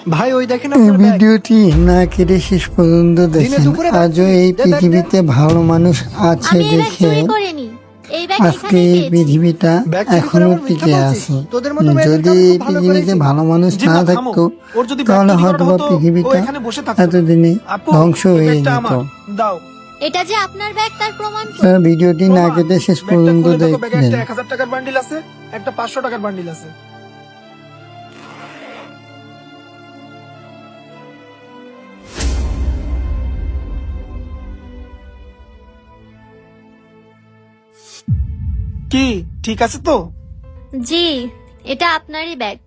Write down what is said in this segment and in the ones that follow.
ভাই ওই দেখেন এই আপনার ব্যাগ। ভিডিওটি না কেটে শেষ পর্যন্ত দেখেন। দুপুরে ব্যাগ আজও চুরি। এই দে ব্যাগ, দে। পৃথিবীতে ভালো মানুষ আছে আমি এই ব্যাগ দেখে চুরি করিনি, এই ব্যাগ আজকে এখানেই এই পেয়েছি। পৃথিবীটা ব্যাগ চুরি করে এখনো আবার মিথ্যা টিকে বলছিস? আছে। তোদের মতো মেয়েদেরকে যদি আমি এই খুব ভালো করেই পৃথিবীতে চিনি। ভালো মানুষ না জিন্নাত, থামো। থাকতো ওর যদি ব্যাগ তাহলে চুরি হয়তো করানো বা হতো, ও পৃথিবীটা এখানে বসে থাকতো না। এতদিনে আপু, ধ্বংস এই হয়ে ব্যাগটা যেত। আমার। দাও। এটা যে আপনার ব্যাগ তার প্রমাণ কি? তারা ভিডিওটি না প্রমাণ। কেটে শেষ ব্যাগটা পর্যন্ত খুলে দেখো, ব্যাগে দেখলেন। একটা 1000 টাকার বান্ডিল আছে, একটা 500 টাকার বান্ডিল আছে। কি ঠিক আছে তো? জি, এটা আপনারই ব্যাগ।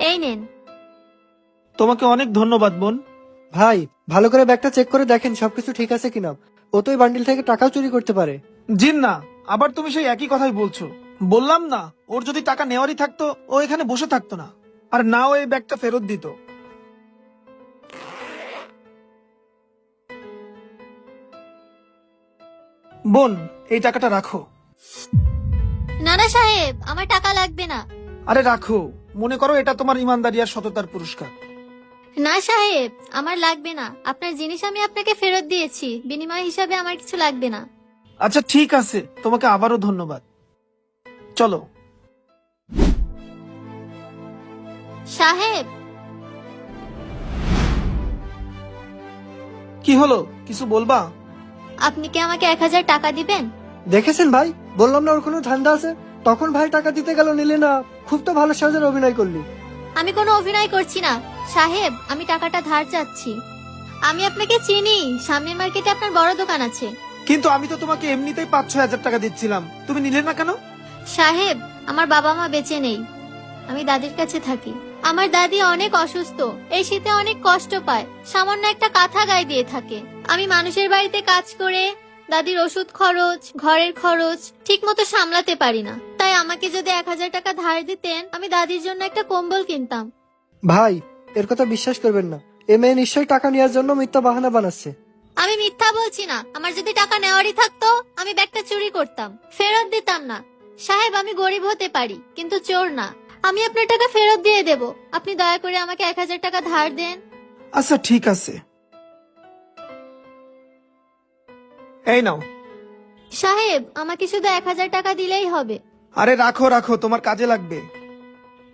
এই নেন। তোমাকে অনেক ধন্যবাদ বোন। ভাই ভালো করে ব্যাগটা চেক করে দেখেন সবকিছু ঠিক আছে কিনা। ও তো ওই বান্ডিল থেকে টাকাও চুরি করতে পারে। জিন না, আবার তুমি সেই একই কথাই বলছো। বললাম না, ওর যদি টাকা নেওয়ারই থাকতো ও এখানে বসে থাকতো না, আর না ও এই ব্যাগটা ফেরত দিত। বোন, এই টাকাটা রাখো। নানা সাহেব, আমার টাকা লাগবে না। আরে রাখো, মনে করো এটা তোমার ইমানদারি আর সততার পুরস্কার। না সাহেব, আমার লাগবে না। আপনার জিনিস আমি আপনাকে ফেরত দিয়েছি, বিনিময় হিসাবে আমার কিছু লাগবে না। আচ্ছা ঠিক আছে, তোমাকে আবারও ধন্যবাদ। চলো। সাহেব, কি হলো, কিছু বলবা? আপনি কি আমাকে 1000 টাকা দিবেন? দেখেছেন ভাই, বললাম না ওর কোনো ধান্দা আছে। তখন ভাই টাকা দিতে গেল, নিলে না। খুব তো ভালো সাজার অভিনয় করলি। আমি কোনো অভিনয় করছি না সাহেব, আমি টাকাটা ধার চাচ্ছি। আমি আপনাকে চিনি, সামনের মার্কেটে আপনার বড় দোকান আছে। কিন্তু আমি তো তোমাকে এমনিতেই 5-6 হাজার টাকা দিচ্ছিলাম, তুমি নিলে না কেন? সাহেব, আমার বাবা মা বেঁচে নেই, আমি দাদির কাছে থাকি। আমার দাদি অনেক অসুস্থ, এই শীতে অনেক কষ্ট পায়, সামান্য একটা কাঁথা গায়ে দিয়ে থাকে। আমি মানুষের বাড়িতে কাজ করে দাদির ওষুধ খরচ, ঘরের খরচ ঠিক মতো সামলাতে পারি না। তাই আমাকে যদি 1000 টাকা ধার দিতেন, আমি দাদির জন্য একটা কম্বল কিনতাম। ভাই এর কথা বিশ্বাস করবেন না। এ মেয়ে নিশ্চয়ই টাকা নেওয়ার জন্য মিথ্যা বাহানা বানাচ্ছে। আমি মিথ্যা বলছি না, আমার যদি টাকা নেওয়ারই থাকতো আমি ব্যাগটা চুরি করতাম, ফেরত দিতাম না। সাহেব, আমি গরিব হতে পারি কিন্তু চোর না। আমি আপনার টাকা ফেরত দিয়ে দেব, আপনি দয়া করে আমাকে 1000 টাকা ধার দেন। আচ্ছা ঠিক আছে, এই নাও। সাহেব, আমাকে শুধু 1000 টাকা দিলেই হবে। আরে রাখো রাখো, তোমার কাজে লাগবে।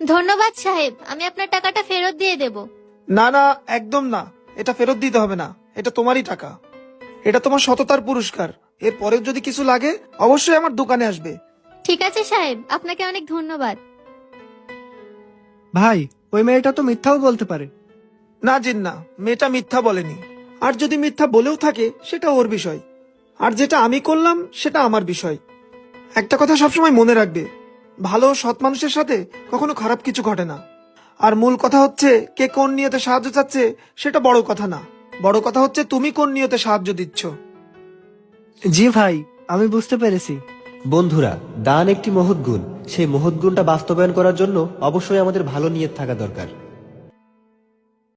ধন্যবাদ সাহেব, আমি আপনার টাকাটা ফেরত দিয়ে দেব। না না, একদম না, এটা ফেরত দিতে হবে না, এটা তোমারই টাকা। এটা তোমার সততার পুরস্কার। এরপরেও যদি কিছু লাগে অবশ্যই আমার দোকানে আসবে। ঠিক আছে সাহেব, আপনাকে অনেক ধন্যবাদ। ভাই ওই মেয়েটা তো মিথ্যাও বলতে পারে। না জিন্না, মেয়েটা মিথ্যা বলেনি। আর যদি মিথ্যা বলেও থাকে সেটা ওর বিষয়, আর যেটা আমি করলাম সেটা আমার বিষয়। একটা কথা সবসময় মনে রাখবে, ভালো ও সৎ মানুষের সাথে কখনো খারাপ কিছু ঘটে না। আর মূল কথা হচ্ছে, কে কোন নিয়তে সাহায্য চাচ্ছে সেটা বড় কথা না, বড় কথা হচ্ছে তুমি কোন নিয়তে সাহায্য দিচ্ছ। জি ভাই, আমি বুঝতে পেরেছি। বন্ধুরা, দান একটি মহৎ গুণ। সেই মহৎ গুণটা বাস্তবায়ন করার জন্য অবশ্যই আমাদের ভালো নিয়ত থাকা দরকার।